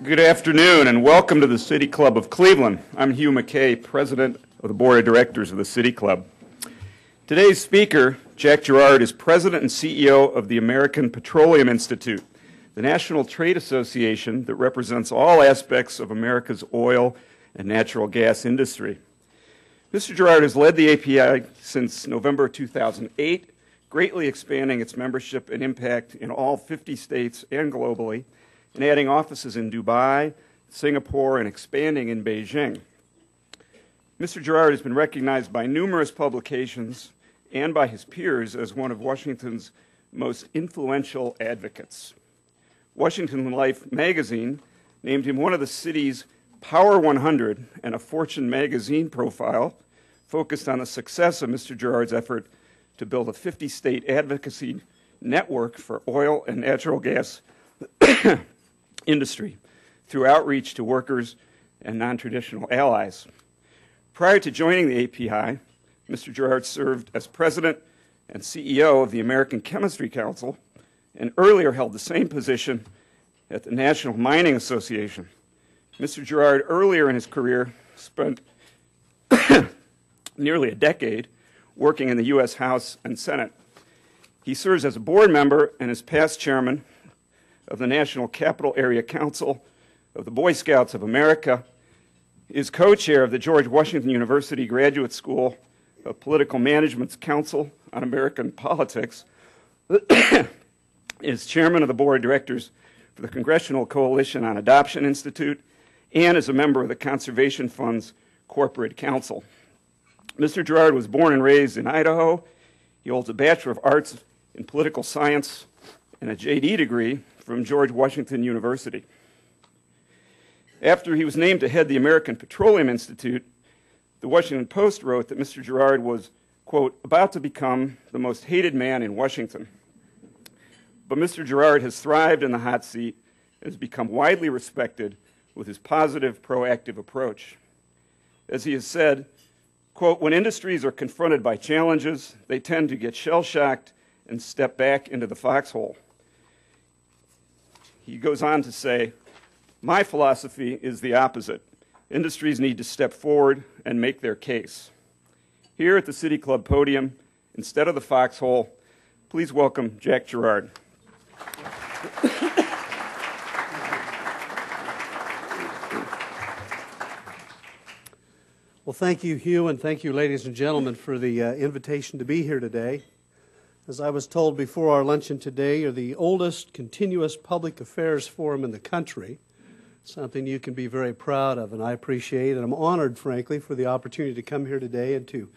Good afternoon and welcome to the City Club of Cleveland. I'm Hugh McKay, President of the Board of Directors of the City Club. Today's speaker, Jack Gerard, is President and CEO of the American Petroleum Institute, the national trade association that represents all aspects of America's oil and natural gas industry. Mr. Gerard has led the API since November 2008, greatly expanding its membership and impact in all 50 states and globally, and adding offices in Dubai, Singapore, and expanding in Beijing. Mr. Gerard has been recognized by numerous publications and by his peers as one of Washington's most influential advocates. Washington Life magazine named him one of the city's Power 100, and a Fortune magazine profile focused on the success of Mr. Gerard's effort to build a 50-state advocacy network for oil and natural gas industry through outreach to workers and non-traditional allies. Prior to joining the API, Mr. Gerard served as president and CEO of the American Chemistry Council and earlier held the same position at the National Mining Association. Mr. Gerard, earlier in his career, spent nearly a decade working in the U.S. House and Senate. He serves as a board member and is past chairman of the National Capital Area Council of the Boy Scouts of America, is co-chair of the George Washington University Graduate School of Political Management's Council on American Politics, is chairman of the board of directors for the Congressional Coalition on Adoption Institute, and is a member of the Conservation Fund's Corporate Council. Mr. Gerard was born and raised in Idaho. He holds a Bachelor of Arts in Political Science and a JD degree from George Washington University. After he was named to head the American Petroleum Institute, the Washington Post wrote that Mr. Gerard was, quote, about to become the most hated man in Washington. But Mr. Gerard has thrived in the hot seat and has become widely respected with his positive, proactive approach. As he has said, quote, when industries are confronted by challenges, they tend to get shell-shocked and step back into the foxhole. He goes on to say, my philosophy is the opposite. Industries need to step forward and make their case. Here at the City Club podium, instead of the foxhole, please welcome Jack Gerard. Well, thank you, Hugh, and thank you, ladies and gentlemen, for the invitation to be here today. As I was told before our luncheon today, you're the oldest continuous public affairs forum in the country, something you can be very proud of, and I appreciate, and I'm honored, frankly, for the opportunity to come here today and to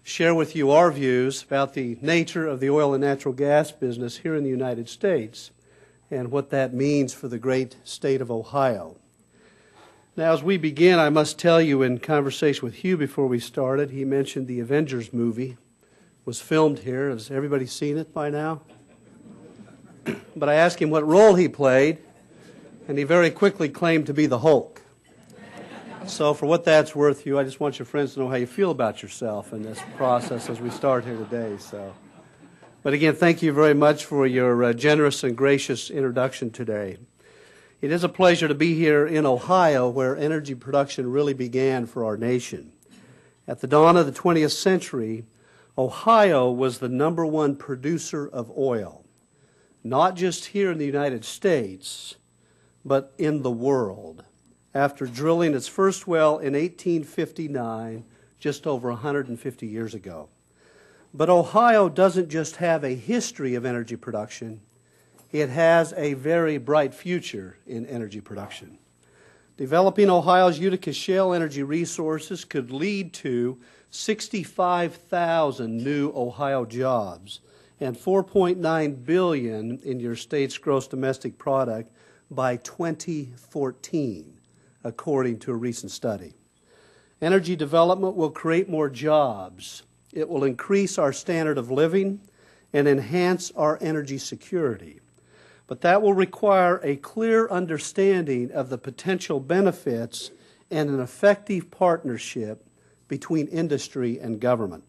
share with you our views about the nature of the oil and natural gas business here in the United States and what that means for the great state of Ohio. Now, as we begin, I must tell you, in conversation with Hugh before we started, he mentioned the Avengers movie was filmed here. Has everybody seen it by now? But I asked him what role he played, and he very quickly claimed to be the Hulk. So for what that's worth, Hugh, I just want your friends to know how you feel about yourself in this process as we start here today. But again, thank you very much for your generous and gracious introduction today. It is a pleasure to be here in Ohio, where energy production really began for our nation. At the dawn of the 20th century, Ohio was the #1 producer of oil, not just here in the United States, but in the world, after drilling its first well in 1859, just over 150 years ago. But Ohio doesn't just have a history of energy production, it has a very bright future in energy production. Developing Ohio's Utica shale energy resources could lead to 65,000 new Ohio jobs and $4.9 billion in your state's gross domestic product by 2014, according to a recent study. Energy development will create more jobs. It will increase our standard of living and enhance our energy security. But that will require a clear understanding of the potential benefits and an effective partnership between industry and government.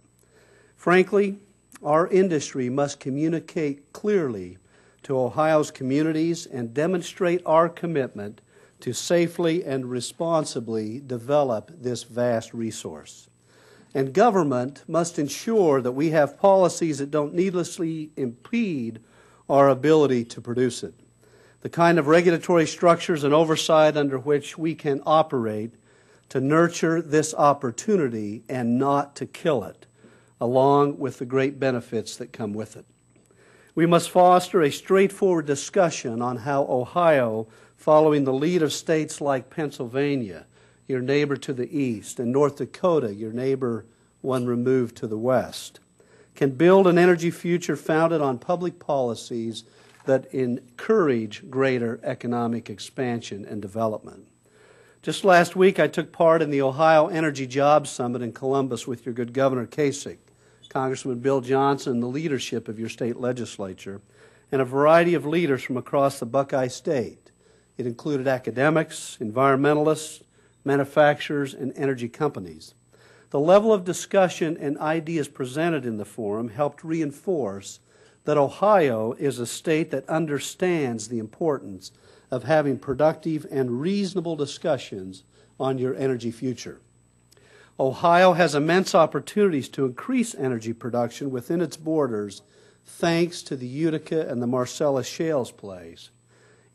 Frankly, our industry must communicate clearly to Ohio's communities and demonstrate our commitment to safely and responsibly develop this vast resource. And government must ensure that we have policies that don't needlessly impede our ability to produce it. The kind of regulatory structures and oversight under which we can operate to nurture this opportunity and not to kill it, along with the great benefits that come with it. We must foster a straightforward discussion on how Ohio, following the lead of states like Pennsylvania, your neighbor to the east, and North Dakota, your neighbor one removed to the west, can build an energy future founded on public policies that encourage greater economic expansion and development. Just last week, I took part in the Ohio Energy Jobs Summit in Columbus with your good Governor Kasich, Congressman Bill Johnson, and the leadership of your state legislature, and a variety of leaders from across the Buckeye State. It included academics, environmentalists, manufacturers, and energy companies. The level of discussion and ideas presented in the forum helped reinforce that Ohio is a state that understands the importance of having productive and reasonable discussions on your energy future. Ohio has immense opportunities to increase energy production within its borders thanks to the Utica and the Marcellus shales plays.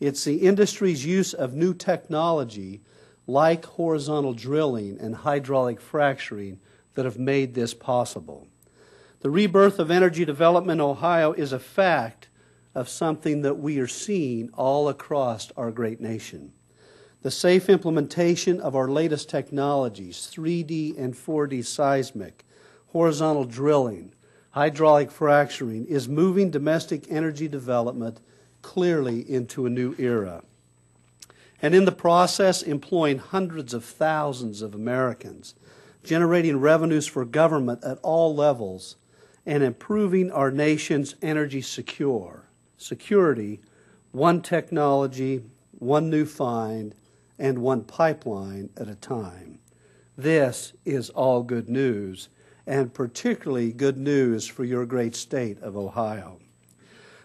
It's the industry's use of new technology like horizontal drilling and hydraulic fracturing that have made this possible. The rebirth of energy development in Ohio is a fact of something that we are seeing all across our great nation. The safe implementation of our latest technologies, 3D and 4D seismic, horizontal drilling, hydraulic fracturing, is moving domestic energy development clearly into a new era. And in the process, employing hundreds of thousands of Americans, generating revenues for government at all levels, and improving our nation's energy security, one technology, one new find, and one pipeline at a time. This is all good news, and particularly good news for your great state of Ohio.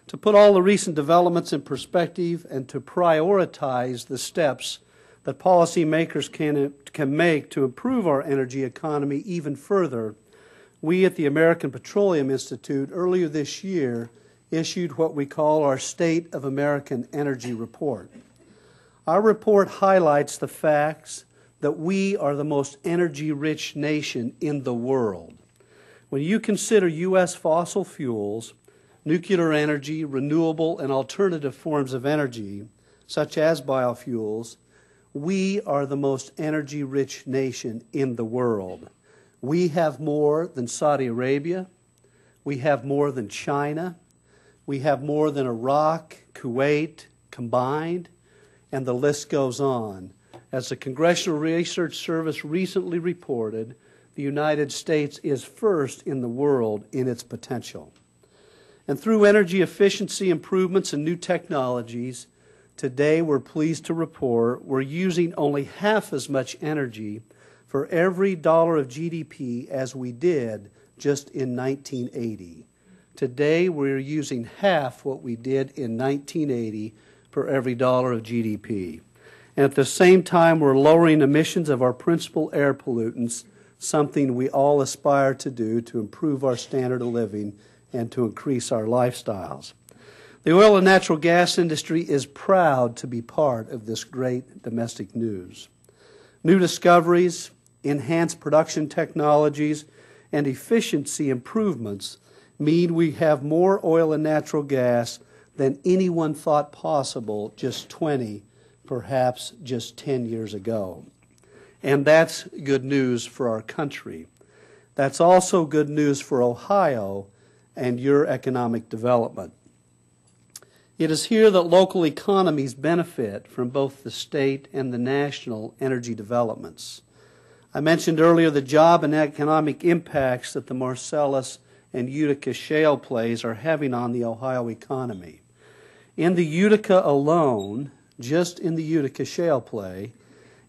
To put all the recent developments in perspective and to prioritize the steps that policymakers can make to improve our energy economy even further, we at the American Petroleum Institute earlier this year issued what we call our State of American Energy Report. Our report highlights the facts that we are the most energy-rich nation in the world. When you consider U.S. fossil fuels, nuclear energy, renewable and alternative forms of energy, such as biofuels, we are the most energy-rich nation in the world. We have more than Saudi Arabia. We have more than China. We have more than Iraq, Kuwait combined, and the list goes on. As the Congressional Research Service recently reported, the United States is first in the world in its potential. And through energy efficiency improvements and new technologies, today we're pleased to report we're using only half as much energy for every dollar of GDP as we did just in 1980. Today we're using half what we did in 1980 for every dollar of GDP. And at the same time, we're lowering emissions of our principal air pollutants, something we all aspire to do to improve our standard of living and to increase our lifestyles. The oil and natural gas industry is proud to be part of this great domestic news. New discoveries, enhanced production technologies, and efficiency improvements mean we have more oil and natural gas than anyone thought possible just 20, perhaps just 10 years ago. And that's good news for our country. That's also good news for Ohio and your economic development. It is here that local economies benefit from both the state and the national energy developments. I mentioned earlier the job and economic impacts that the Marcellus and Utica shale plays are having on the Ohio economy. In the Utica alone, just in the Utica shale play,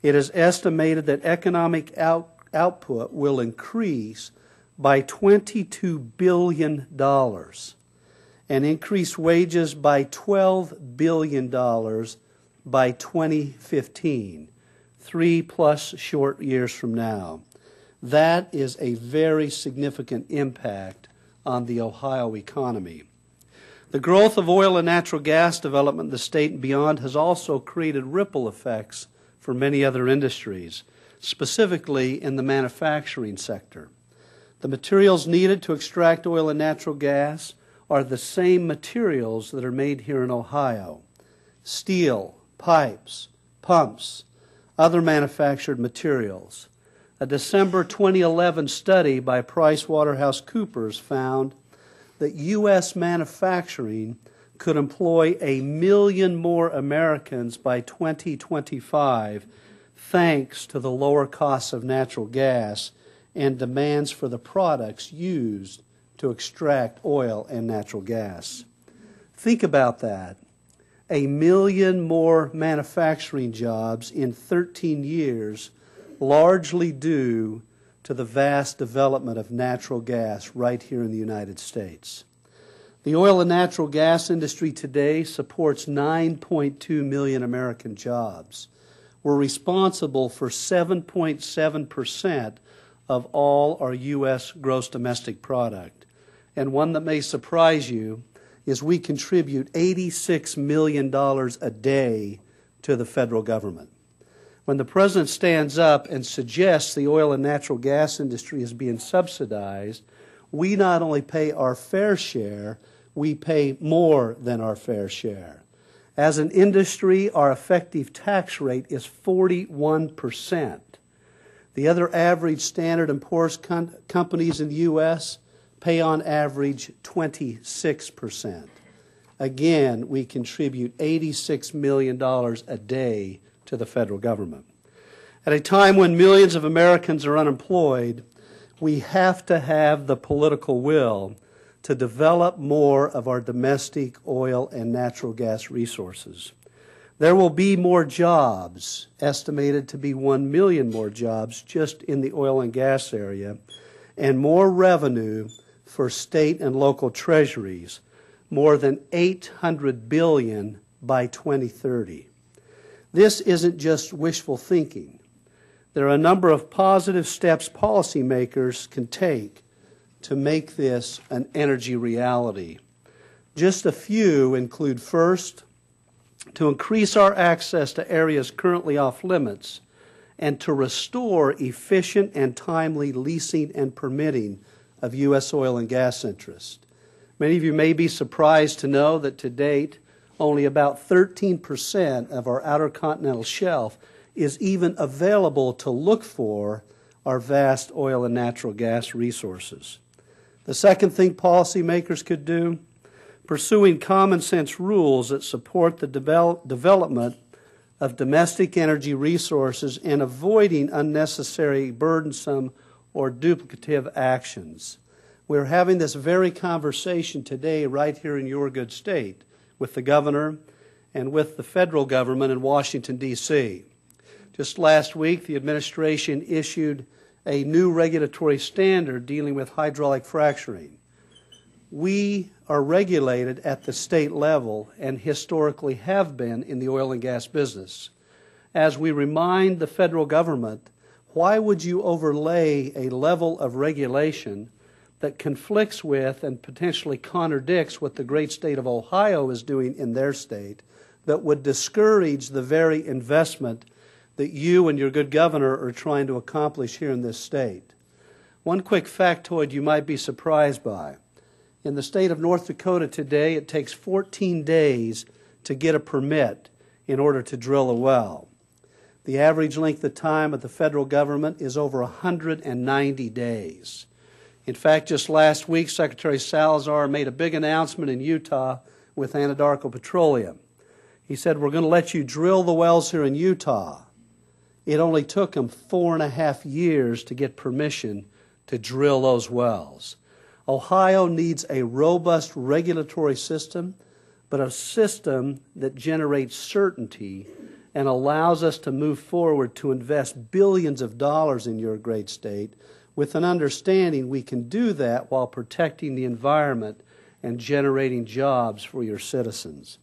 it is estimated that economic output will increase by $22 billion and increase wages by $12 billion by 2015, 3+ short years from now. That is a very significant impact on the Ohio economy. The growth of oil and natural gas development in the state and beyond has also created ripple effects for many other industries, specifically in the manufacturing sector. The materials needed to extract oil and natural gas are the same materials that are made here in Ohio: steel, pipes, pumps, other manufactured materials. A December 2011 study by PricewaterhouseCoopers found that U.S. manufacturing could employ 1 million more Americans by 2025 thanks to the lower costs of natural gas and demands for the products used to extract oil and natural gas. Think about that. 1 million more manufacturing jobs in 13 years, largely due to the vast development of natural gas right here in the United States. The oil and natural gas industry today supports 9.2 million American jobs. We're responsible for 7.7% of all our U.S. gross domestic product. And one that may surprise you is we contribute $86 million a day to the federal government. When the President stands up and suggests the oil and natural gas industry is being subsidized, we not only pay our fair share, we pay more than our fair share. As an industry, our effective tax rate is 41%. The other average Standard & Poor's companies in the U.S. pay on average 26%. Again, we contribute $86 million a day to the federal government. At a time when millions of Americans are unemployed, we have to have the political will to develop more of our domestic oil and natural gas resources. There will be more jobs, estimated to be 1 million more jobs just in the oil and gas area, and more revenue for state and local treasuries, more than $800 billion by 2030. This isn't just wishful thinking. There are a number of positive steps policymakers can take to make this an energy reality. Just a few include, first, to increase our access to areas currently off limits and to restore efficient and timely leasing and permitting of U.S. oil and gas interests. Many of you may be surprised to know that to date, only about 13% of our outer continental shelf is even available to look for our vast oil and natural gas resources. The second thing policymakers could do, pursuing common sense rules that support the development of domestic energy resources and avoiding unnecessary, burdensome, or duplicative actions. We're having this very conversation today right here in your good state with the governor and with the federal government in Washington, D.C. Just last week, the administration issued a new regulatory standard dealing with hydraulic fracturing. We are regulated at the state level and historically have been in the oil and gas business. As we remind the federal government, why would you overlay a level of regulation that conflicts with and potentially contradicts what the great state of Ohio is doing in their state, that would discourage the very investment that you and your good governor are trying to accomplish here in this state? One quick factoid you might be surprised by. In the state of North Dakota today, it takes 14 days to get a permit in order to drill a well. The average length of time of the federal government is over 190 days. In fact, just last week, Secretary Salazar made a big announcement in Utah with Anadarko Petroleum. He said, we're going to let you drill the wells here in Utah. It only took him 4.5 years to get permission to drill those wells. Ohio needs a robust regulatory system, but a system that generates certainty and allows us to move forward to invest billions of dollars in your great state with an understanding we can do that while protecting the environment and generating jobs for your citizens.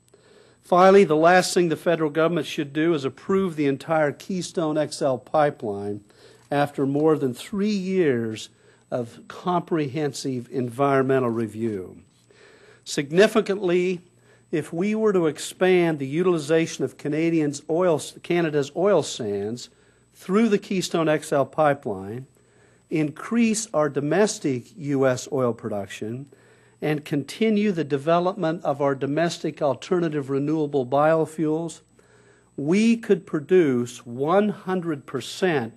Finally, the last thing the federal government should do is approve the entire Keystone XL pipeline after more than 3 years of comprehensive environmental review. Significantly, if we were to expand the utilization of Canada's oil sands through the Keystone XL pipeline, increase our domestic U.S. oil production, and continue the development of our domestic alternative renewable biofuels, we could produce 100%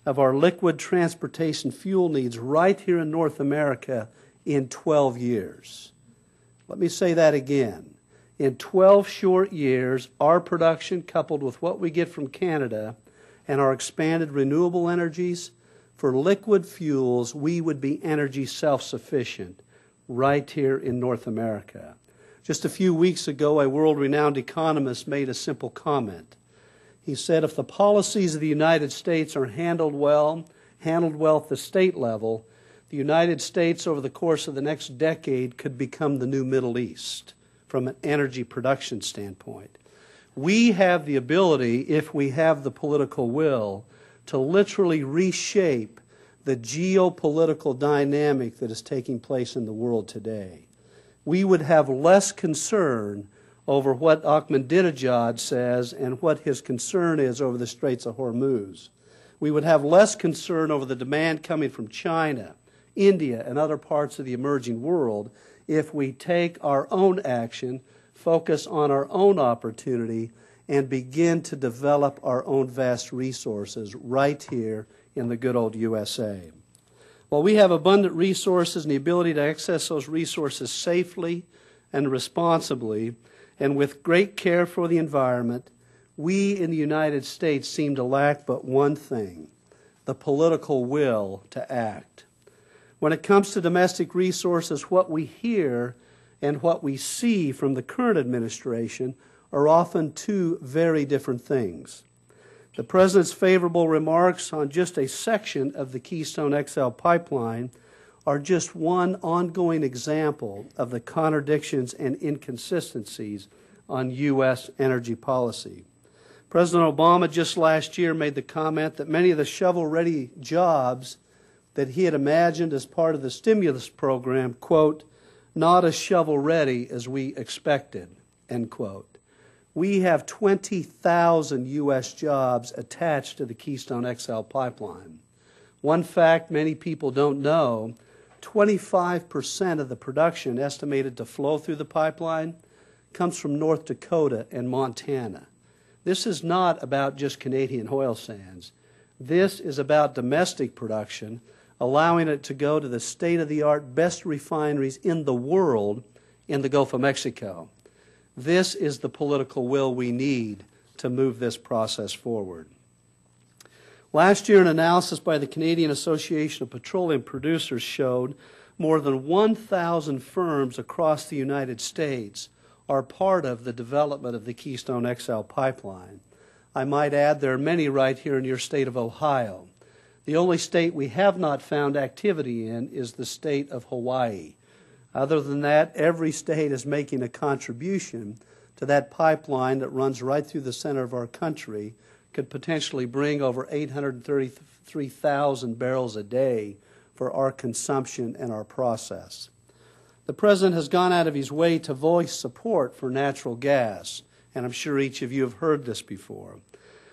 of our liquid transportation fuel needs right here in North America in 12 years. Let me say that again. In 12 short years, our production, coupled with what we get from Canada and our expanded renewable energies, for liquid fuels, we would be energy self-sufficient right here in North America. Just a few weeks ago, a world-renowned economist made a simple comment. He said, if the policies of the United States are handled well at the state level, the United States over the course of the next decade could become the new Middle East from an energy production standpoint. We have the ability, if we have the political will, to literally reshape the geopolitical dynamic that is taking place in the world today. We would have less concern over what Ahmadinejad says and what his concern is over the Straits of Hormuz. We would have less concern over the demand coming from China, India, and other parts of the emerging world if we take our own action, focus on our own opportunity, and begin to develop our own vast resources right here in the good old USA. While we have abundant resources and the ability to access those resources safely and responsibly and with great care for the environment, we in the United States seem to lack but one thing: the political will to act. When it comes to domestic resources, what we hear and what we see from the current administration are often two very different things. The President's favorable remarks on just a section of the Keystone XL pipeline are just one ongoing example of the contradictions and inconsistencies on U.S. energy policy. President Obama just last year made the comment that many of the shovel-ready jobs that he had imagined as part of the stimulus program, quote, not as shovel-ready as we expected, end quote. We have 20,000 U.S. jobs attached to the Keystone XL pipeline. One fact many people don't know, 25% of the production estimated to flow through the pipeline comes from North Dakota and Montana. This is not about just Canadian oil sands. This is about domestic production, allowing it to go to the state-of-the-art best refineries in the world in the Gulf of Mexico. This is the political will we need to move this process forward. Last year, an analysis by the Canadian Association of Petroleum Producers showed more than 1,000 firms across the United States are part of the development of the Keystone XL pipeline. I might add there are many right here in your state of Ohio. The only state we have not found activity in is the state of Hawaii. Other than that, every state is making a contribution to that pipeline that runs right through the center of our country, could potentially bring over 833,000 barrels a day for our consumption and our process. The President has gone out of his way to voice support for natural gas, and I'm sure each of you have heard this before.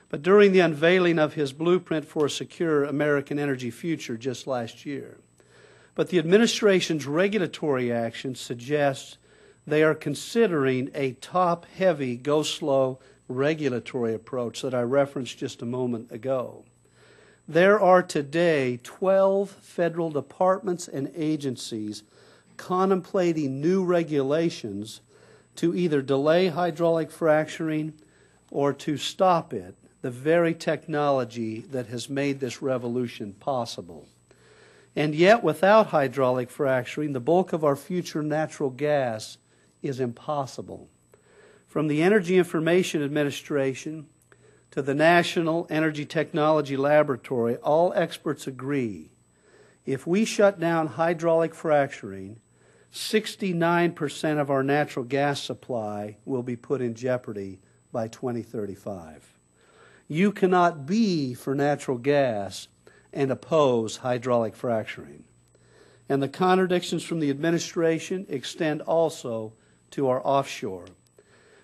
But during the unveiling of his blueprint for a secure American energy future just last year, but the administration's regulatory action suggests they are considering a top-heavy, go-slow regulatory approach that I referenced just a moment ago. There are today 12 federal departments and agencies contemplating new regulations to either delay hydraulic fracturing or to stop it, the very technology that has made this revolution possible. And yet, without hydraulic fracturing, the bulk of our future natural gas is impossible. From the Energy Information Administration to the National Energy Technology Laboratory, all experts agree if we shut down hydraulic fracturing, 69% of our natural gas supply will be put in jeopardy by 2035. You cannot be for natural gas and oppose hydraulic fracturing. And the contradictions from the administration extend also to our offshore.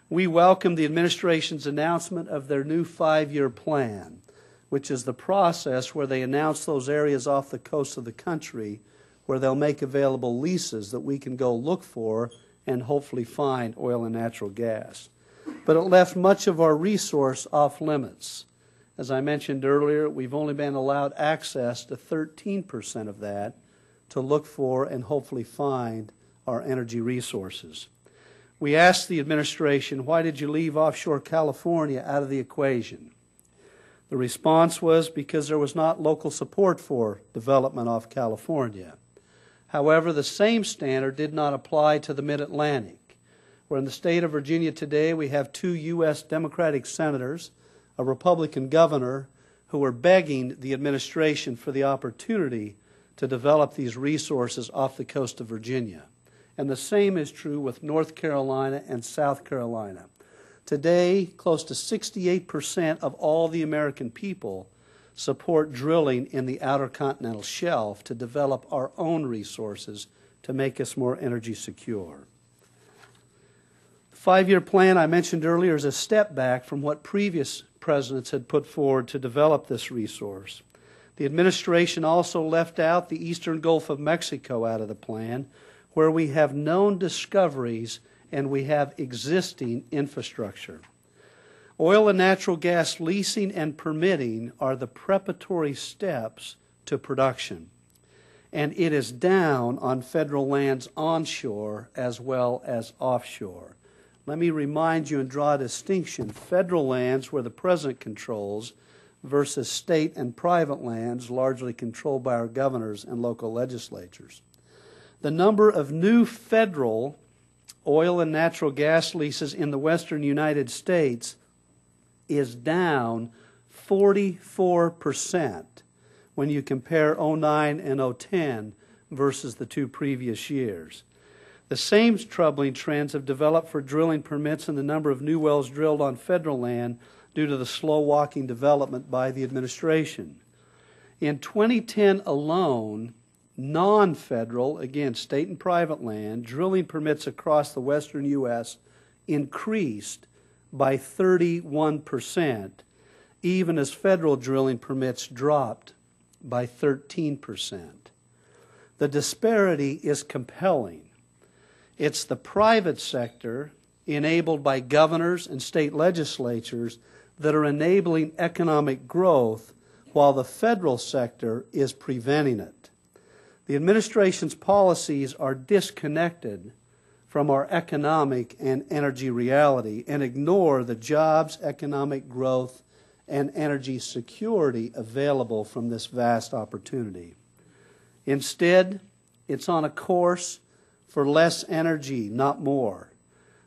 We welcome the administration's announcement of their new 5-year plan, which is the process where they announce those areas off the coast of the country where they'll make available leases that we can go look for and hopefully find oil and natural gas. But it left much of our resource off limits. As I mentioned earlier, we've only been allowed access to 13% of that to look for and hopefully find our energy resources. We asked the administration, why did you leave offshore California out of the equation? The response was because there was not local support for development off California. However, the same standard did not apply to the Mid-Atlantic, where in the state of Virginia today we have 2 U.S. Democratic senators, a Republican governor, who are begging the administration for the opportunity to develop these resources off the coast of Virginia. And the same is true with North Carolina and South Carolina. Today, close to 68% of all the American people support drilling in the outer continental shelf to develop our own resources to make us more energy secure. The 5-year plan I mentioned earlier is a step back from what previous presidents had put forward to develop this resource. The administration also left out the eastern Gulf of Mexico out of the plan, where we have known discoveries and we have existing infrastructure. Oil and natural gas leasing and permitting are the preparatory steps to production, and it is down on federal lands onshore as well as offshore. Let me remind you and draw a distinction: federal lands where the president controls versus state and private lands largely controlled by our governors and local legislatures. The number of new federal oil and natural gas leases in the western United States is down 44% when you compare 2009 and 2010 versus the 2 previous years. The same troubling trends have developed for drilling permits and the number of new wells drilled on federal land due to the slow-walking development by the administration. In 2010 alone, non-federal, again, state and private land, drilling permits across the western U.S. increased by 31%, even as federal drilling permits dropped by 13%. The disparity is compelling. It's the private sector, enabled by governors and state legislatures, that are enabling economic growth, while the federal sector is preventing it. The administration's policies are disconnected from our economic and energy reality and ignore the jobs, economic growth, and energy security available from this vast opportunity. Instead, it's on a course for less energy, not more,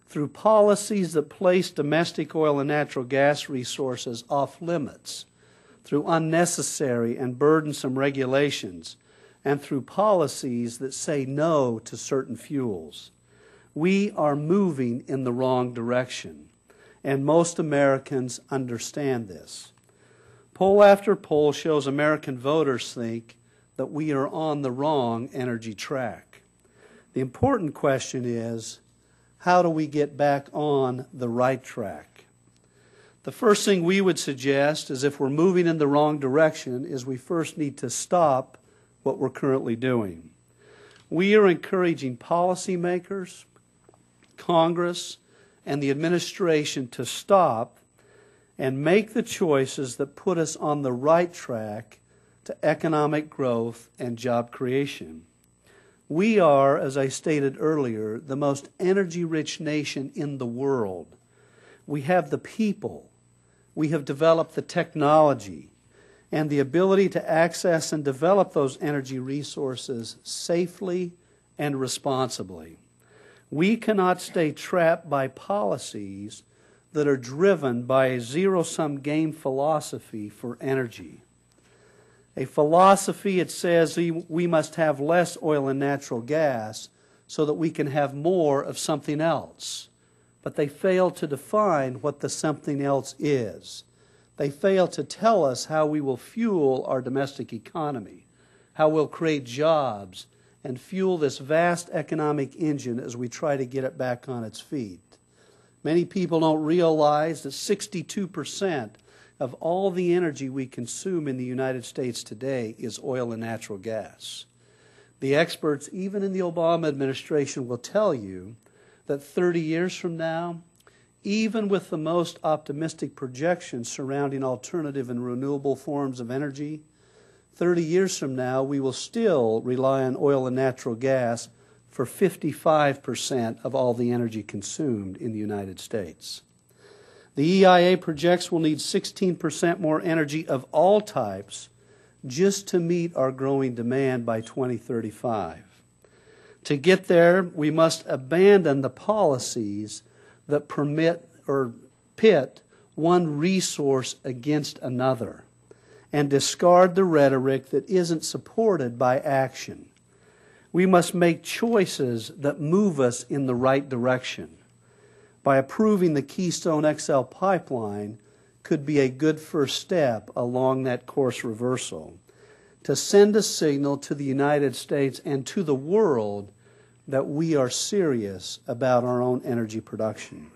through policies that place domestic oil and natural gas resources off limits, through unnecessary and burdensome regulations, and through policies that say no to certain fuels. We are moving in the wrong direction, and most Americans understand this. Poll after poll shows American voters think that we are on the wrong energy track. The important question is, how do we get back on the right track? The first thing we would suggest is, if we're moving in the wrong direction, is we first need to stop what we're currently doing. We are encouraging policymakers, Congress, and the administration to stop and make the choices that put us on the right track to economic growth and job creation. We are, as I stated earlier, the most energy-rich nation in the world. We have the people. We have developed the technology and the ability to access and develop those energy resources safely and responsibly. We cannot stay trapped by policies that are driven by a zero-sum game philosophy for energy. A philosophy that says we must have less oil and natural gas so that we can have more of something else. But they fail to define what the something else is. They fail to tell us how we will fuel our domestic economy, how we'll create jobs, and fuel this vast economic engine as we try to get it back on its feet. Many people don't realize that 62% of all the energy we consume in the United States today is oil and natural gas. The experts, even in the Obama administration, will tell you that 30 years from now, even with the most optimistic projections surrounding alternative and renewable forms of energy, 30 years from now, we will still rely on oil and natural gas for 55% of all the energy consumed in the United States. The EIA projects we'll need 16% more energy of all types just to meet our growing demand by 2035. To get there, we must abandon the policies that permit or pit one resource against another and discard the rhetoric that isn't supported by action. We must make choices that move us in the right direction. By approving the Keystone XL pipeline could be a good first step along that course reversal to send a signal to the United States and to the world that we are serious about our own energy production.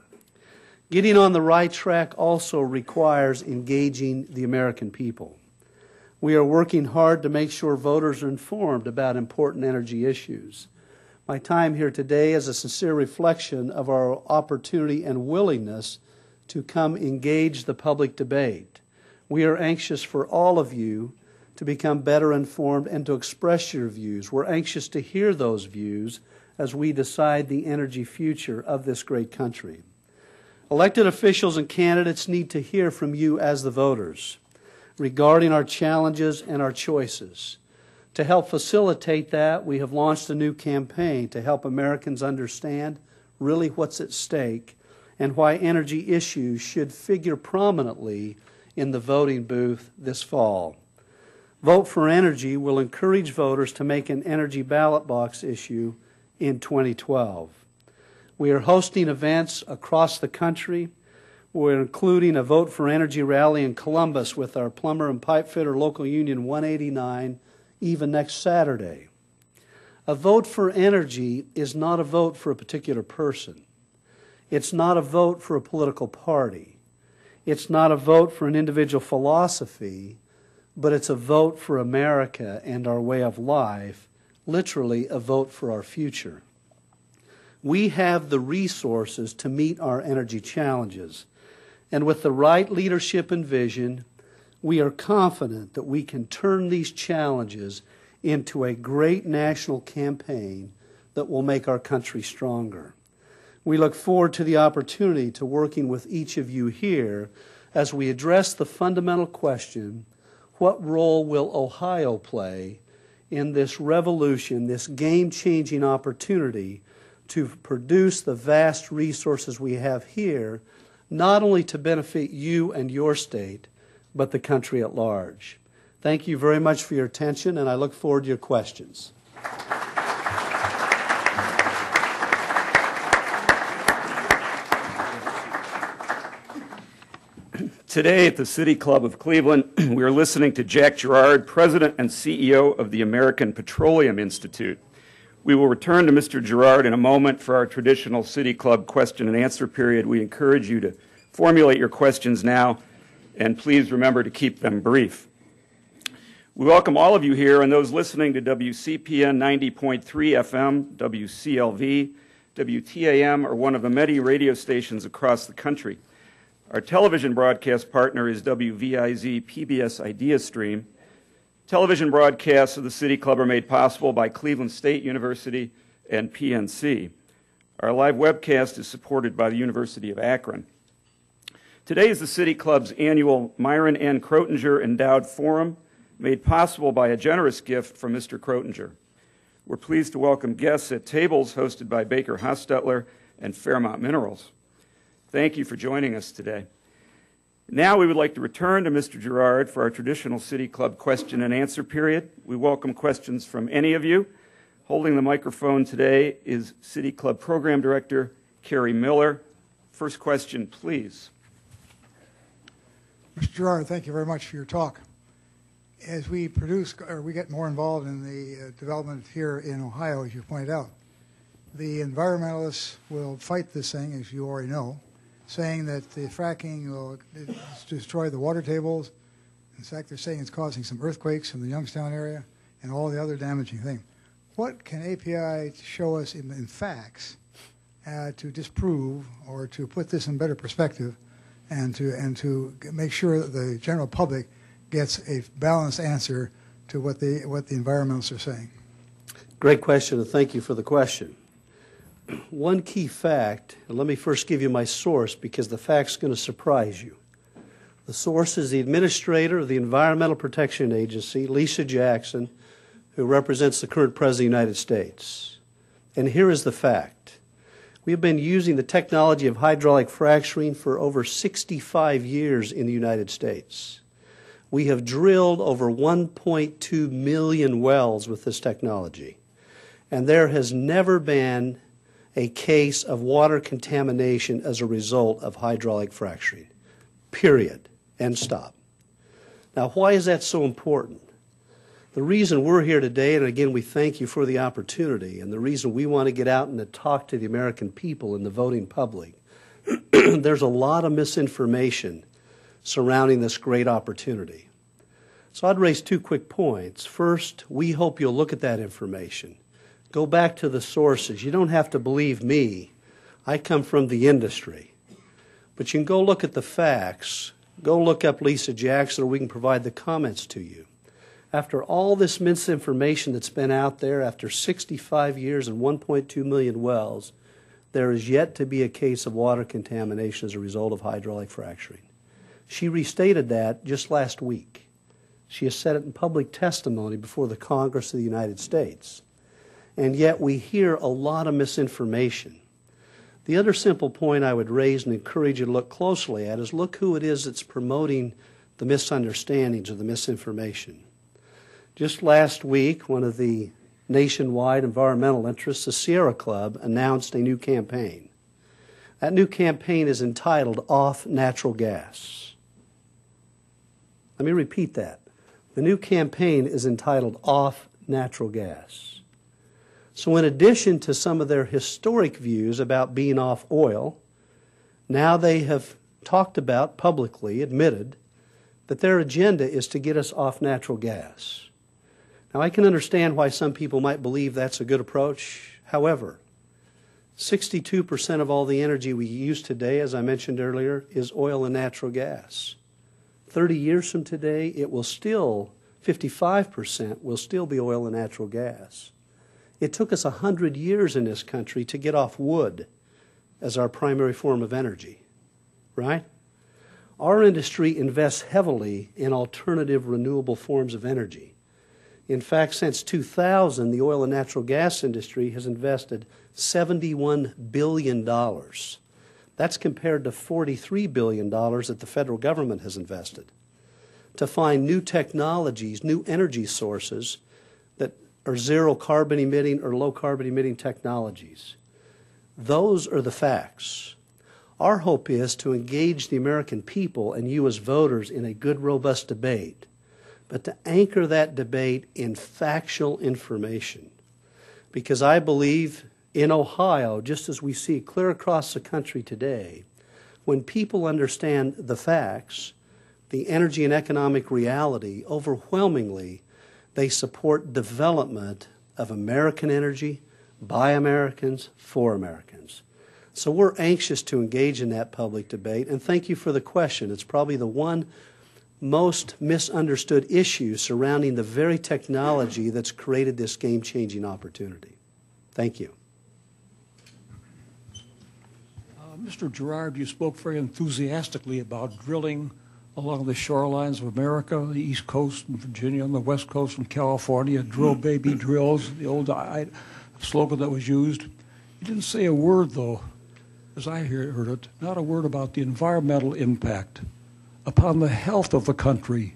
Getting on the right track also requires engaging the American people. We are working hard to make sure voters are informed about important energy issues. My time here today is a sincere reflection of our opportunity and willingness to come engage the public debate. We are anxious for all of you to become better informed and to express your views. We're anxious to hear those views as we decide the energy future of this great country. Elected officials and candidates need to hear from you as the voters regarding our challenges and our choices. To help facilitate that, we have launched a new campaign to help Americans understand really what's at stake and why energy issues should figure prominently in the voting booth this fall. Vote for Energy will encourage voters to make an energy ballot box issue in 2012. We are hosting events across the country. We're including a Vote for Energy rally in Columbus with our plumber and pipe fitter local union 189 even next Saturday. A vote for energy is not a vote for a particular person. It's not a vote for a political party. It's not a vote for an individual philosophy, but it's a vote for America and our way of life, literally a vote for our future. We have the resources to meet our energy challenges, and with the right leadership and vision, we are confident that we can turn these challenges into a great national campaign that will make our country stronger. We look forward to the opportunity to working with each of you here as we address the fundamental question, what role will Ohio play in this revolution, this game-changing opportunity to produce the vast resources we have here, not only to benefit you and your state, but the country at large. Thank you very much for your attention, and I look forward to your questions. Today at the City Club of Cleveland, we are listening to Jack Gerard, President and CEO of the American Petroleum Institute. We will return to Mr. Gerard in a moment for our traditional City Club question and answer period. We encourage you to formulate your questions now, and please remember to keep them brief. We welcome all of you here and those listening to WCPN 90.3 FM, WCLV, WTAM, or one of the many radio stations across the country. Our television broadcast partner is WVIZ PBS Idea Stream. Television broadcasts of the City Club are made possible by Cleveland State University and PNC. Our live webcast is supported by the University of Akron. Today is the City Club's annual Myron N. Crotinger Endowed Forum, made possible by a generous gift from Mr. Crotinger. We're pleased to welcome guests at tables hosted by Baker Hostetler and Fairmont Minerals. Thank you for joining us today. Now we would like to return to Mr. Gerard for our traditional City Club question and answer period. We welcome questions from any of you. Holding the microphone today is City Club Program Director Carrie Miller. First question, please. Mr. Gerard, thank you very much for your talk. As we get more involved in the development here in Ohio, as you pointed out, the environmentalists will fight this thing, as you already know, saying that the fracking will destroy the water tables. In fact, they're saying it's causing some earthquakes in the Youngstown area and all the other damaging things. What can API show us in facts to disprove or to put this in better perspective and to make sure that the general public gets a balanced answer to what the environmentalists are saying? Great question, and thank you for the question. One key fact, and let me first give you my source because the fact's going to surprise you. The source is the administrator of the Environmental Protection Agency, Lisa Jackson, who represents the current President of the United States. And here is the fact. We have been using the technology of hydraulic fracturing for over 65 years in the United States. We have drilled over 1.2 million wells with this technology. And there has never been a case of water contamination as a result of hydraulic fracturing. Period. End stop. Now, why is that so important? The reason we're here today, and again, we thank you for the opportunity, and the reason we want to get out and to talk to the American people and the voting public, there's a lot of misinformation surrounding this great opportunity. So I'd raise two quick points. First, we hope you'll look at that information. Go back to the sources. You don't have to believe me. I come from the industry. But you can go look at the facts. Go look up Lisa Jackson, or we can provide the comments to you. After all this misinformation that's been out there, after 65 years and 1.2 million wells, there is yet to be a case of water contamination as a result of hydraulic fracturing. She restated that just last week. She has said it in public testimony before the Congress of the United States. And yet we hear a lot of misinformation. The other simple point I would raise and encourage you to look closely at is look who it is that's promoting the misunderstandings or the misinformation. Just last week, one of the nationwide environmental interests, the Sierra Club, announced a new campaign. That new campaign is entitled Off Natural Gas. Let me repeat that. The new campaign is entitled Off Natural Gas. So in addition to some of their historic views about being off oil, now they have talked about, publicly admitted, that their agenda is to get us off natural gas. Now, I can understand why some people might believe that's a good approach. However, 62% of all the energy we use today, as I mentioned earlier, is oil and natural gas. 30 years from today, it will still, 55% will still be oil and natural gas. It took us 100 years in this country to get off wood as our primary form of energy, right? Our industry invests heavily in alternative renewable forms of energy. In fact, since 2000, the oil and natural gas industry has invested $71 billion. That's compared to $43 billion that the federal government has invested to find new technologies, new energy sources that are zero carbon emitting or low carbon emitting technologies. Those are the facts. Our hope is to engage the American people and you as voters in a good, robust debate, but to anchor that debate in factual information. Because I believe in Ohio, just as we see clear across the country today, when people understand the facts, the energy and economic reality, overwhelmingly, they support development of American energy by Americans for Americans. So we're anxious to engage in that public debate, and thank you for the question. It's probably the one most misunderstood issue surrounding the very technology that's created this game-changing opportunity. Thank you. Mr. Gerard, you spoke very enthusiastically about drilling along the shorelines of America, the East Coast and Virginia, and the West Coast and California, drill baby drills, the old slogan that was used. You didn't say a word, though, as I heard it, not a word about the environmental impact upon the health of the country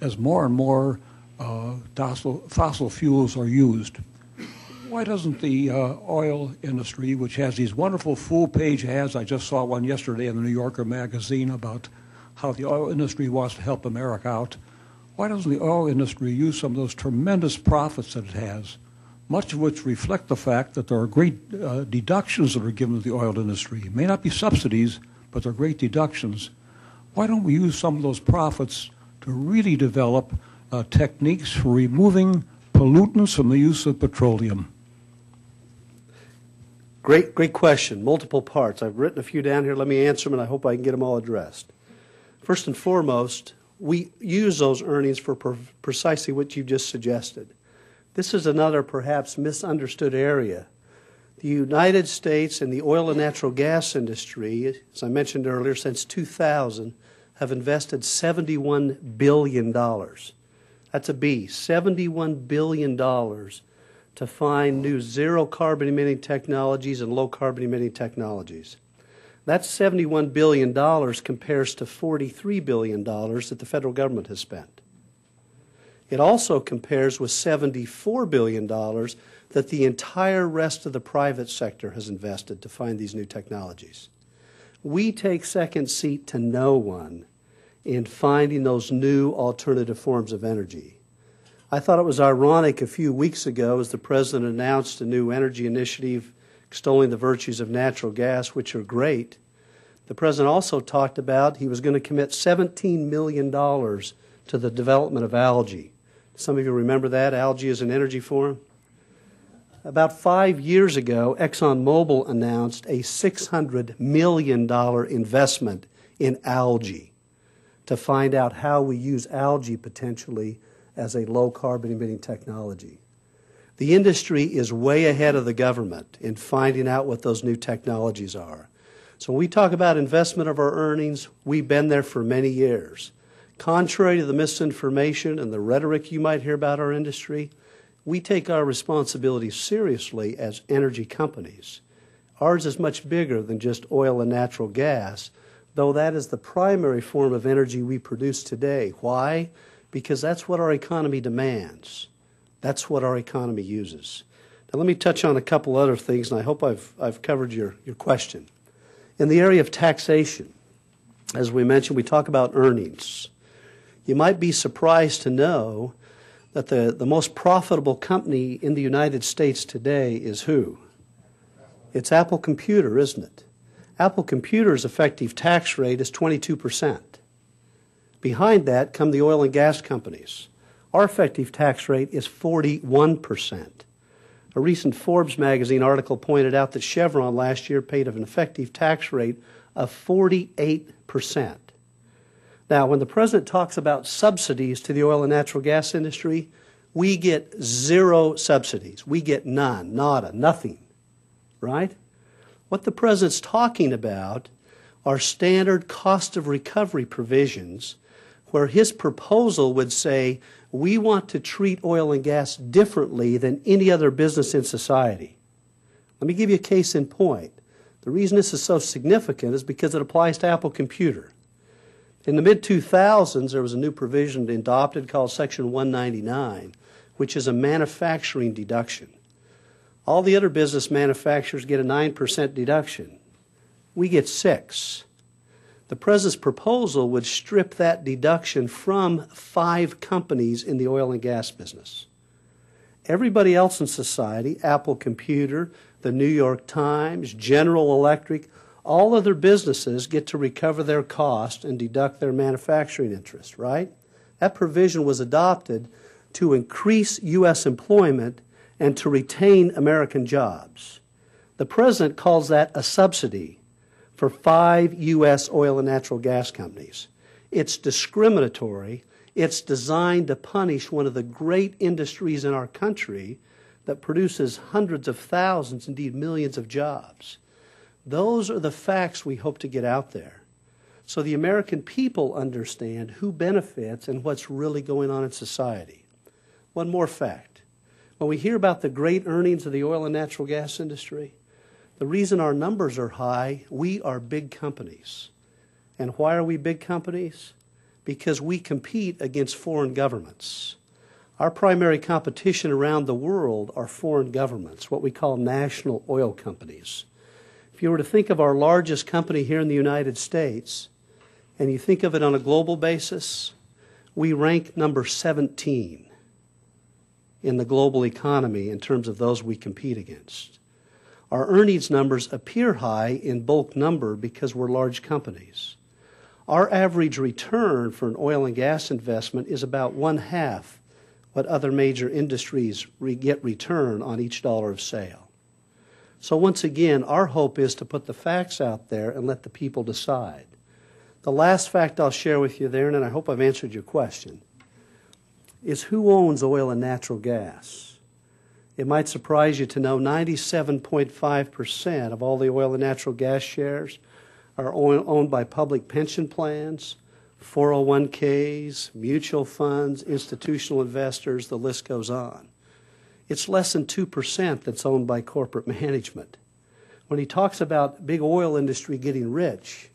as more and more fossil fuels are used. Why doesn't the oil industry, which has these wonderful full-page ads, I just saw one yesterday in the New Yorker magazine about how the oil industry wants to help America out, why doesn't the oil industry use some of those tremendous profits that it has, much of which reflect the fact that there are great deductions that are given to the oil industry? It may not be subsidies, but they're great deductions. Why don't we use some of those profits to really develop techniques for removing pollutants from the use of petroleum? Great question. Multiple parts. I've written a few down here. Let me answer them, and I hope I can get them all addressed. First and foremost, we use those earnings for precisely what you just suggested. This is another perhaps misunderstood area. The United States and the oil and natural gas industry, as I mentioned earlier, since 2000, have invested $71 billion. That's a B, $71 billion to find new zero carbon emitting technologies and low carbon emitting technologies. That $71 billion compares to $43 billion that the federal government has spent. It also compares with $74 billion that the entire rest of the private sector has invested to find these new technologies. We take second seat to no one in finding those new alternative forms of energy. I thought it was ironic a few weeks ago as the President announced a new energy initiative extolling the virtues of natural gas, which are great. The President also talked about he was going to commit $17 million to the development of algae. Some of you remember that. Algae is an energy form. About 5 years ago, ExxonMobil announced a $600 million investment in algae to find out how we use algae potentially as a low-carbon emitting technology. The industry is way ahead of the government in finding out what those new technologies are. So when we talk about investment of our earnings, we've been there for many years. Contrary to the misinformation and the rhetoric you might hear about our industry, we take our responsibility seriously as energy companies. Ours is much bigger than just oil and natural gas, though that is the primary form of energy we produce today. Why? Because that's what our economy demands. That's what our economy uses. Now let me touch on a couple other things, and I hope I've covered your question. In the area of taxation, as we mentioned, we talk about earnings. You might be surprised to know that the most profitable company in the United States today is who? It's Apple Computer, isn't it? Apple Computer's effective tax rate is 22%. Behind that come the oil and gas companies. Our effective tax rate is 41%. A recent Forbes magazine article pointed out that Chevron last year paid an effective tax rate of 48%. Now, when the President talks about subsidies to the oil and natural gas industry, we get zero subsidies. We get none, nada, nothing, right? What the President's talking about are standard cost of recovery provisions where his proposal would say, we want to treat oil and gas differently than any other business in society. Let me give you a case in point. The reason this is so significant is because it applies to Apple Computer. In the mid-2000s, there was a new provision adopted called Section 199, which is a manufacturing deduction. All the other business manufacturers get a 9% deduction. We get 6%. The President's proposal would strip that deduction from 5 companies in the oil and gas business. Everybody else in society, Apple Computer, the New York Times, General Electric, all other businesses get to recover their cost and deduct their manufacturing interest, right? That provision was adopted to increase U.S. employment and to retain American jobs. The President calls that a subsidy for 5 U.S. oil and natural gas companies. It's discriminatory. It's designed to punish one of the great industries in our country that produces hundreds of thousands, indeed millions of jobs. Those are the facts we hope to get out there so the American people understand who benefits and what's really going on in society. One more fact. When we hear about the great earnings of the oil and natural gas industry, the reason our numbers are high, we are big companies. And why are we big companies? Because we compete against foreign governments. Our primary competition around the world are foreign governments, what we call national oil companies. If you were to think of our largest company here in the United States, and you think of it on a global basis, we rank number 17 in the global economy in terms of those we compete against. Our earnings numbers appear high in bulk number because we're large companies. Our average return for an oil and gas investment is about 1/2 what other major industries get return on each dollar of sale. So once again, our hope is to put the facts out there and let the people decide. The last fact I'll share with you there, and I hope I've answered your question, is who owns oil and natural gas? It might surprise you to know 97.5% of all the oil and natural gas shares are owned by public pension plans, 401ks, mutual funds, institutional investors, the list goes on. It's less than 2% that's owned by corporate management. When he talks about big oil industry getting rich,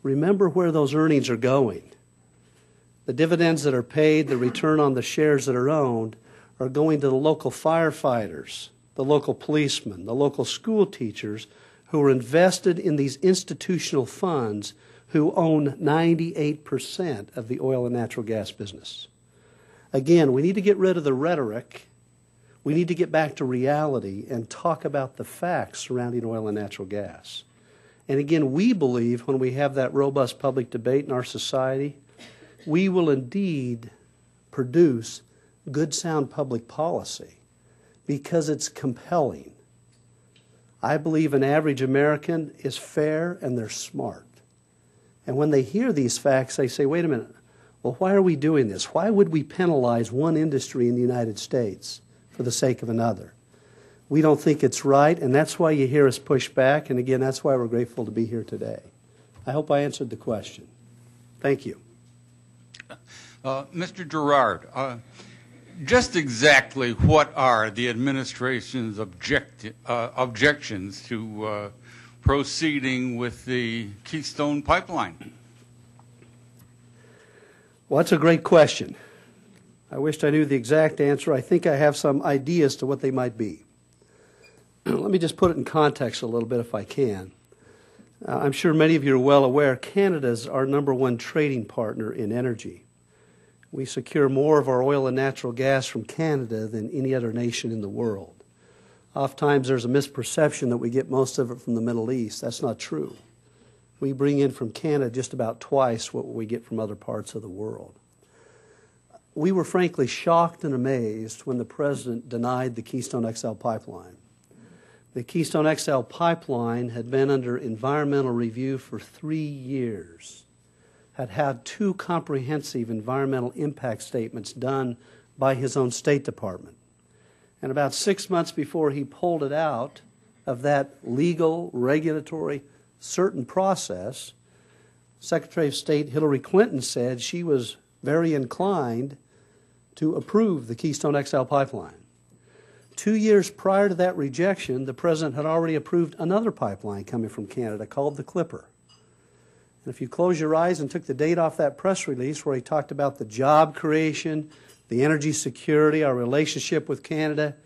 remember where those earnings are going. The dividends that are paid, the return on the shares that are owned, are going to the local firefighters, the local policemen, the local school teachers who are invested in these institutional funds who own 98% of the oil and natural gas business. Again, we need to get rid of the rhetoric. We need to get back to reality and talk about the facts surrounding oil and natural gas. And again, we believe when we have that robust public debate in our society, we will indeed produce good, sound public policy because it's compelling. I believe an average American is fair and they're smart. And when they hear these facts, they say, wait a minute, well, why are we doing this? Why would we penalize one industry in the United States for the sake of another? We don't think it's right, and that's why you hear us push back. And again, that's why we're grateful to be here today. I hope I answered the question. Thank you. Mr. Gerard, just exactly what are the administration's objections to proceeding with the Keystone pipeline? Well, that's a great question. I wished I knew the exact answer. I think I have some ideas to what they might be. Let me just put it in context a little bit if I can. I'm sure many of you are well aware Canada's our #1 trading partner in energy. We secure more of our oil and natural gas from Canada than any other nation in the world. Oftentimes there's a misperception that we get most of it from the Middle East. That's not true. We bring in from Canada just about twice what we get from other parts of the world. We were frankly shocked and amazed when the President denied the Keystone XL pipeline. The Keystone XL pipeline had been under environmental review for 3 years, had had 2 comprehensive environmental impact statements done by his own State Department. And about 6 months before he pulled it out of that legal, regulatory, certain process, Secretary of State Hillary Clinton said she was very inclined to approve the Keystone XL pipeline. 2 years prior to that rejection, the President had already approved another pipeline coming from Canada called the Clipper. And if you close your eyes and took the date off that press release where he talked about the job creation, the energy security, our relationship with Canada,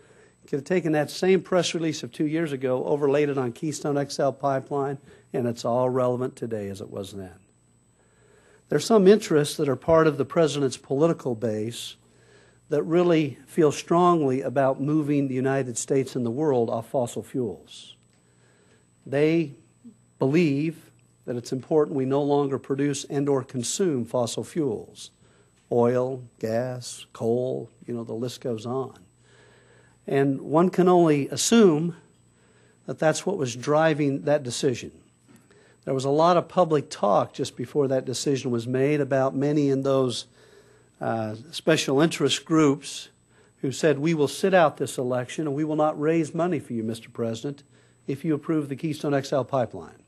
you could have taken that same press release of 2 years ago, overlaid it on Keystone XL pipeline, and it's all relevant today as it was then. There's some interests that are part of the President's political base that really feel strongly about moving the United States and the world off fossil fuels. They believe that it's important we no longer produce and or consume fossil fuels. Oil, gas, coal, the list goes on. And one can only assume that that's what was driving that decision. There was a lot of public talk just before that decision was made about many in those special interest groups who said, we will sit out this election and we will not raise money for you, Mr. President, if you approve the Keystone XL pipeline.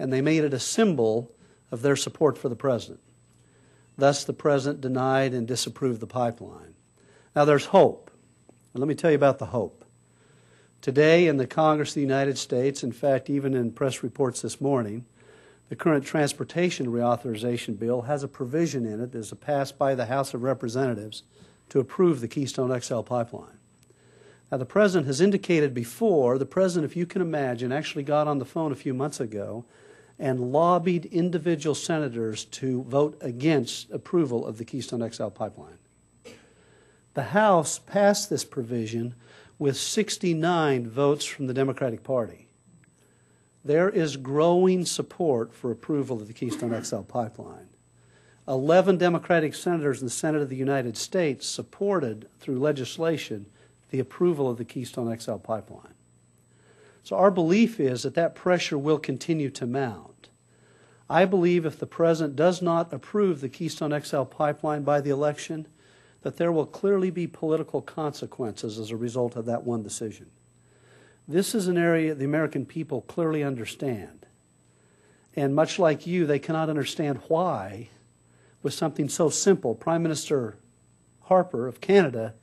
And they made it a symbol of their support for the President. Thus, the President denied and disapproved the pipeline. Now, there's hope. And let me tell you about the hope. Today in the Congress of the United States, in fact, even in press reports this morning, the current transportation reauthorization bill has a provision in it that is passed by the House of Representatives to approve the Keystone XL pipeline. Now, the President has indicated before, the President, if you can imagine, actually got on the phone a few months ago and lobbied individual senators to vote against approval of the Keystone XL pipeline. The House passed this provision with 69 votes from the Democratic Party. There is growing support for approval of the Keystone XL pipeline. 11 Democratic senators in the Senate of the United States supported, through legislation, the approval of the Keystone XL pipeline. So our belief is that that pressure will continue to mount. I believe if the President does not approve the Keystone XL pipeline by the election, that there will clearly be political consequences as a result of that one decision. This is an area the American people clearly understand. And much like you, they cannot understand why, with something so simple, Prime Minister Harper of Canada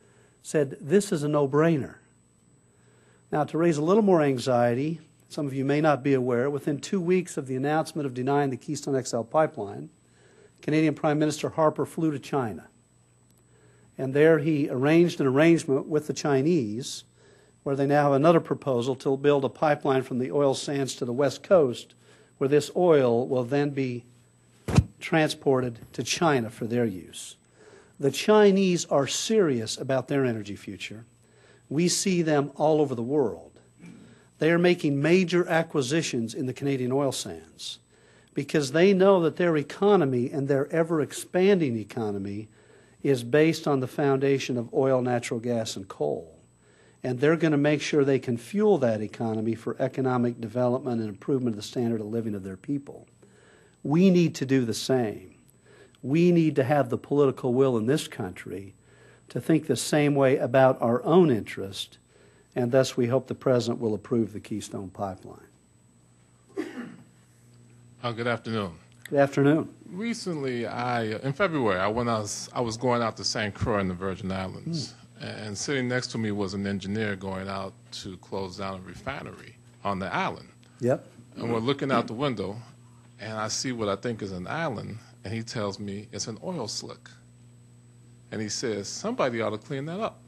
said, this is a no-brainer. Now, to raise a little more anxiety, some of you may not be aware, within 2 weeks of the announcement of denying the Keystone XL pipeline, Canadian Prime Minister Harper flew to China. And there he arranged an arrangement with the Chinese where they now have another proposal to build a pipeline from the oil sands to the West Coast, where this oil will then be transported to China for their use. The Chinese are serious about their energy future. We see them all over the world. They are making major acquisitions in the Canadian oil sands because they know that their economy and their ever-expanding economy is based on the foundation of oil, natural gas, and coal. And they're going to make sure they can fuel that economy for economic development and improvement of the standard of living of their people. We need to do the same. We need to have the political will in this country to think the same way about our own interest, and thus we hope the President will approve the Keystone pipeline. Good afternoon. Good afternoon. Recently, in February, I was going out to St. Croix in the Virgin Islands, and sitting next to me was an engineer going out to close down a refinery on the island. Yep. And we're looking out the window, and I see what I think is an island, and he tells me it's an oil slick. And he says, somebody ought to clean that up.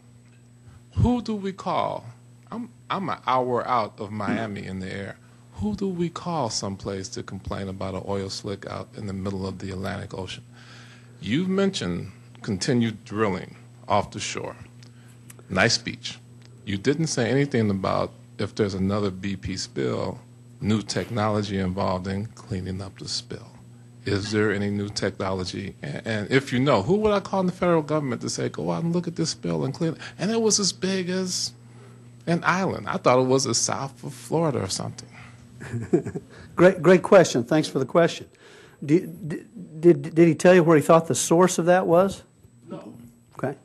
Who do we call? I'm an hour out of Miami in the air. Who do we call someplace to complain about an oil slick out in the middle of the Atlantic Ocean? You've mentioned continued drilling off the shore. Nice speech. You didn't say anything about if there's another BP spill, new technology involved in cleaning up the spill. Is there any new technology? And if you know, who would I call in the federal government to say, go out and look at this spill and clean it? And it was as big as an island. I thought it was as south of Florida or something. Great question. Thanks for the question. Did he tell you where he thought the source of that was? No. Okay.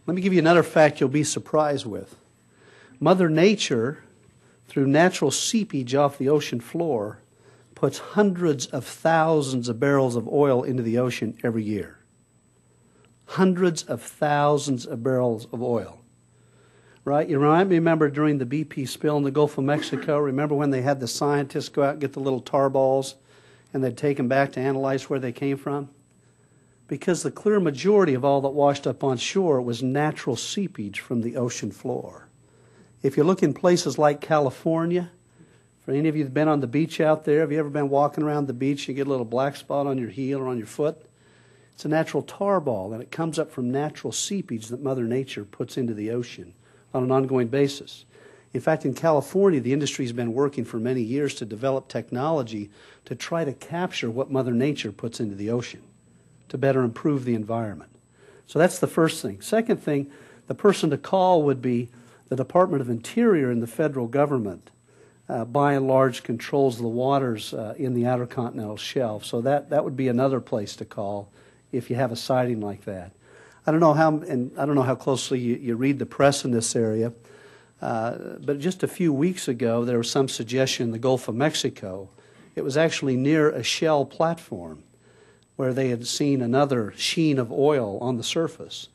Let me give you another fact you'll be surprised with. Mother Nature, through natural seepage off the ocean floor, puts hundreds of thousands of barrels of oil into the ocean every year. Hundreds of thousands of barrels of oil. Right? You remember during the BP spill in the Gulf of Mexico, remember when they had the scientists go out and get the little tar balls and they'd take them back to analyze where they came from? Because the clear majority of all that washed up on shore was natural seepage from the ocean floor. If you look in places like California, for any of you that have been on the beach out there, have you ever been walking around the beach and you get a little black spot on your heel or on your foot? It's a natural tar ball, and it comes up from natural seepage that Mother Nature puts into the ocean on an ongoing basis. In fact, in California, the industry has been working for many years to develop technology to try to capture what Mother Nature puts into the ocean to better improve the environment. So that's the first thing. Second thing, the person to call would be the Department of Interior in the federal government. By and large, controls the waters in the Outer Continental Shelf. So that would be another place to call if you have a sighting like that. I don't know how closely you read the press in this area, but just a few weeks ago there was some suggestion in the Gulf of Mexico. It was actually near a Shell platform where they had seen another sheen of oil on the surface.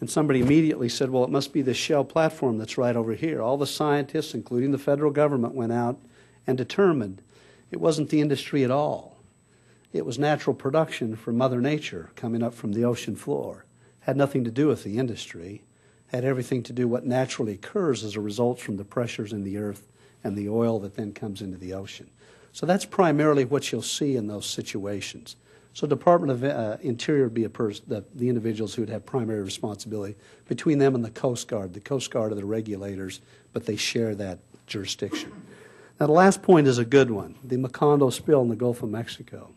And somebody immediately said, well, it must be the Shell platform that's right over here. All the scientists, including the federal government, went out and determined it wasn't the industry at all. It was natural production from Mother Nature coming up from the ocean floor. had nothing to do with the industry, had everything to do what naturally occurs as a result from the pressures in the earth and the oil that then comes into the ocean. So that's primarily what you'll see in those situations. So Department of Interior would be the individuals who would have primary responsibility. Between them and the Coast Guard are the regulators, but they share that jurisdiction. Now the last point is a good one, the Macondo spill in the Gulf of Mexico.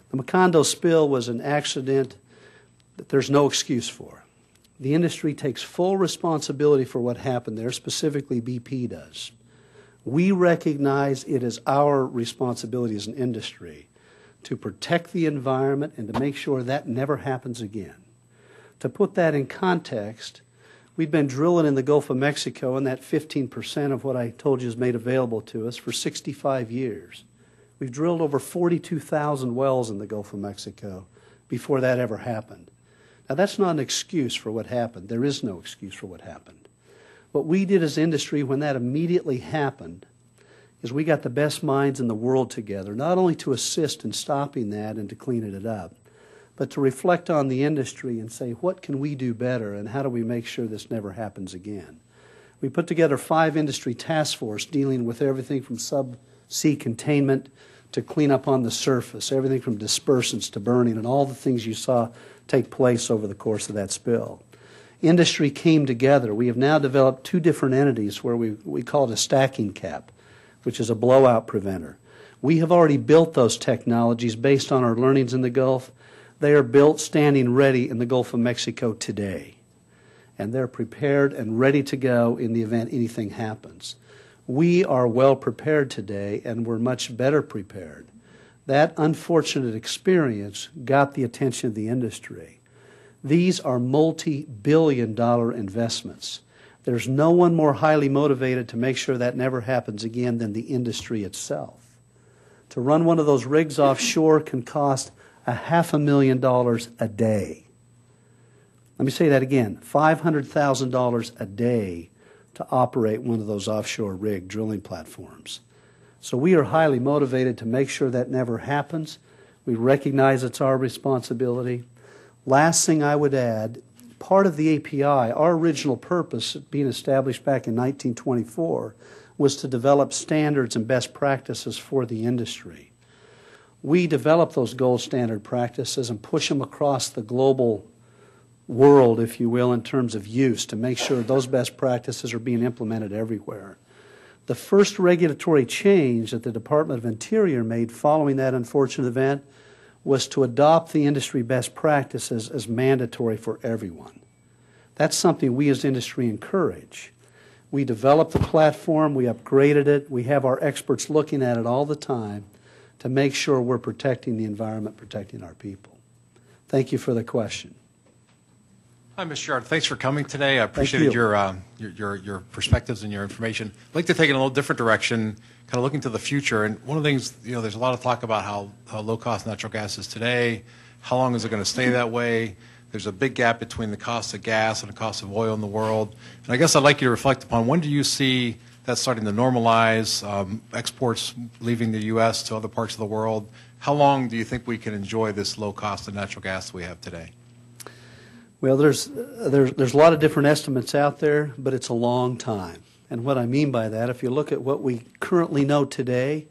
The Macondo spill was an accident that there's no excuse for. The industry takes full responsibility for what happened there, specifically BP does. We recognize it is our responsibility as an industry to protect the environment and to make sure that never happens again. To put that in context, we've been drilling in the Gulf of Mexico, and that 15% of what I told you is made available to us for 65 years. We've drilled over 42,000 wells in the Gulf of Mexico before that ever happened. Now, that's not an excuse for what happened. There is no excuse for what happened. What we did as industry when that immediately happened is we got the best minds in the world together, not only to assist in stopping that and to cleaning it up, but to reflect on the industry and say, what can we do better and how do we make sure this never happens again? We put together 5 industry task forces dealing with everything from subsea containment to clean up on the surface, everything from dispersants to burning and all the things you saw take place over the course of that spill. Industry came together. We have now developed 2 different entities where we call it a stacking cap, which is a blowout preventer. We have already built those technologies based on our learnings in the Gulf. They are built standing ready in the Gulf of Mexico today. And they're prepared and ready to go in the event anything happens. We are well prepared today, and we're much better prepared. That unfortunate experience got the attention of the industry. These are multi-billion-dollar investments. There's no one more highly motivated to make sure that never happens again than the industry itself. To run one of those rigs offshore can cost $500,000 a day. Let me say that again, $500,000 a day to operate one of those offshore rig drilling platforms. So we are highly motivated to make sure that never happens. We recognize it's our responsibility. Last thing I would add, part of the API, our original purpose being established back in 1924, was to develop standards and best practices for the industry. We develop those gold standard practices and push them across the global world, if you will, in terms of use to make sure those best practices are being implemented everywhere. The first regulatory change that the Department of Interior made following that unfortunate event was to adopt the industry best practices as mandatory for everyone. That's something we as industry encourage. We developed the platform, we upgraded it, we have our experts looking at it all the time to make sure we're protecting the environment, protecting our people. Thank you for the question. Hi, Mr. Gerard. Thanks for coming today. I appreciated your perspectives and your information. I'd like to take it in a little different direction, kind of looking to the future. And one of the things, there's a lot of talk about how low-cost natural gas is today. How long is it going to stay that way? There's a big gap between the cost of gas and the cost of oil in the world. And I guess I'd like you to reflect upon, when do you see that starting to normalize, exports leaving the U.S. to other parts of the world? How long do you think we can enjoy this low cost of natural gas that we have today? Well, there's a lot of different estimates out there, but it's a long time. And what I mean by that, if you look at what we currently know today,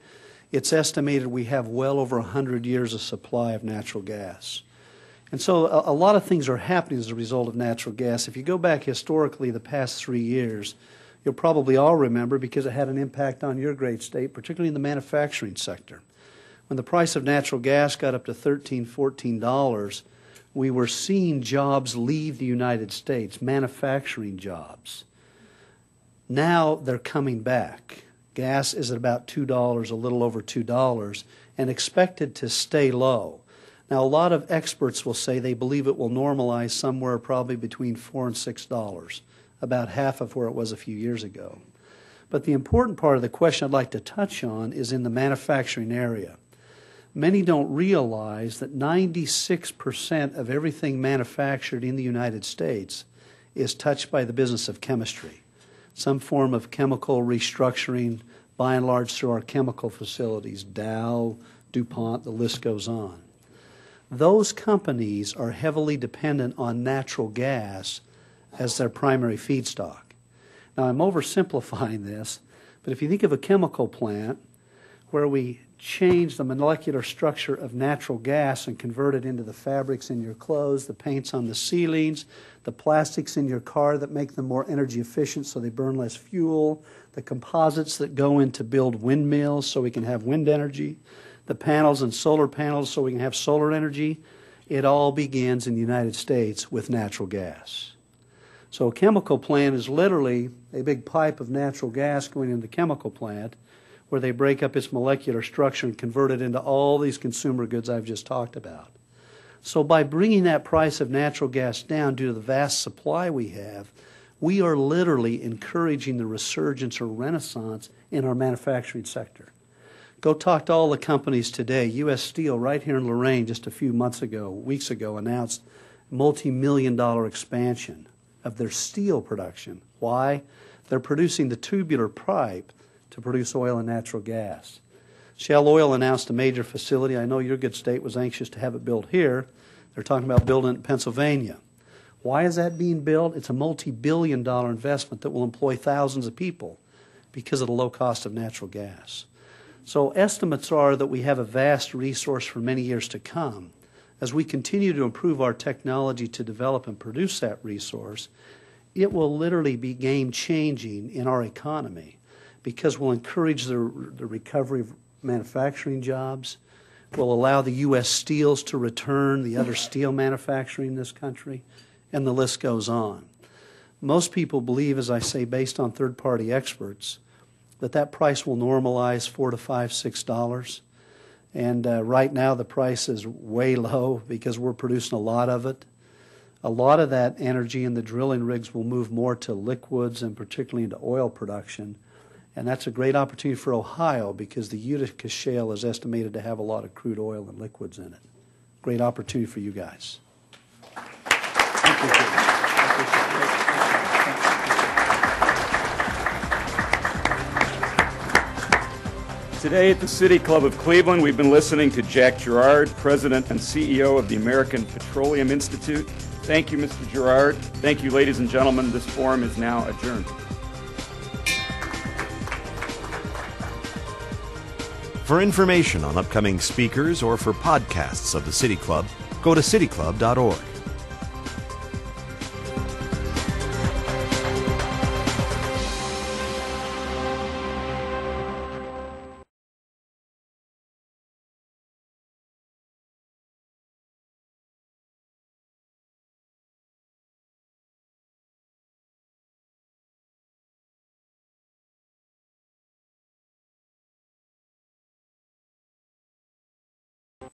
it's estimated we have well over 100 years of supply of natural gas. And so a lot of things are happening as a result of natural gas. If you go back historically the past 3 years, you'll probably all remember, because it had an impact on your great state, particularly in the manufacturing sector. When the price of natural gas got up to $13, $14, we were seeing jobs leave the United States, manufacturing jobs. Now they're coming back. Gas is at about $2, a little over $2, and expected to stay low. Now, a lot of experts will say they believe it will normalize somewhere probably between $4 and $6, about half of where it was a few years ago. But the important part of the question I'd like to touch on is in the manufacturing area. Many don't realize that 96% of everything manufactured in the United States is touched by the business of chemistry, some form of chemical restructuring, by and large through our chemical facilities, Dow, DuPont, the list goes on. those companies are heavily dependent on natural gas as their primary feedstock. Now, I'm oversimplifying this, but if you think of a chemical plant where we change the molecular structure of natural gas and convert it into the fabrics in your clothes, the paints on the ceilings, the plastics in your car that make them more energy efficient so they burn less fuel, the composites that go in to build windmills so we can have wind energy, the panels and solar panels so we can have solar energy, it all begins in the United States with natural gas. So a chemical plant is literally a big pipe of natural gas going into the chemical plant where they break up its molecular structure and convert it into all these consumer goods I've just talked about. So by bringing that price of natural gas down due to the vast supply we have, we are literally encouraging the resurgence or renaissance in our manufacturing sector. Go talk to all the companies today. U.S. Steel right here in Lorraine just a few weeks ago, announced multi-million-dollar expansion of their steel production. Why? They're producing the tubular pipe to produce oil and natural gas. Shell Oil announced a major facility. I know your good state was anxious to have it built here. They're talking about building it in Pennsylvania. Why is that being built? It's a multi-billion-dollar investment that will employ thousands of people because of the low cost of natural gas. So estimates are that we have a vast resource for many years to come. As we continue to improve our technology to develop and produce that resource, it will literally be game-changing in our economy because we'll encourage the recovery of manufacturing jobs, will allow the U.S. steels to return, the other steel manufacturing in this country, and the list goes on. Most people believe, as I say, based on third-party experts, that price will normalize $4 to $5, $6. And right now the price is way low because we're producing a lot of it. A lot of that energy in the drilling rigs will move more to liquids and particularly into oil production. And that's a great opportunity for Ohio because the Utica Shale is estimated to have a lot of crude oil and liquids in it. Great opportunity for you guys. Today at the City Club of Cleveland, we've been listening to Jack Gerard, President and CEO of the American Petroleum Institute. Thank you, Mr. Gerard. Thank you, ladies and gentlemen. This forum is now adjourned. For information on upcoming speakers or for podcasts of the City Club, go to cityclub.org.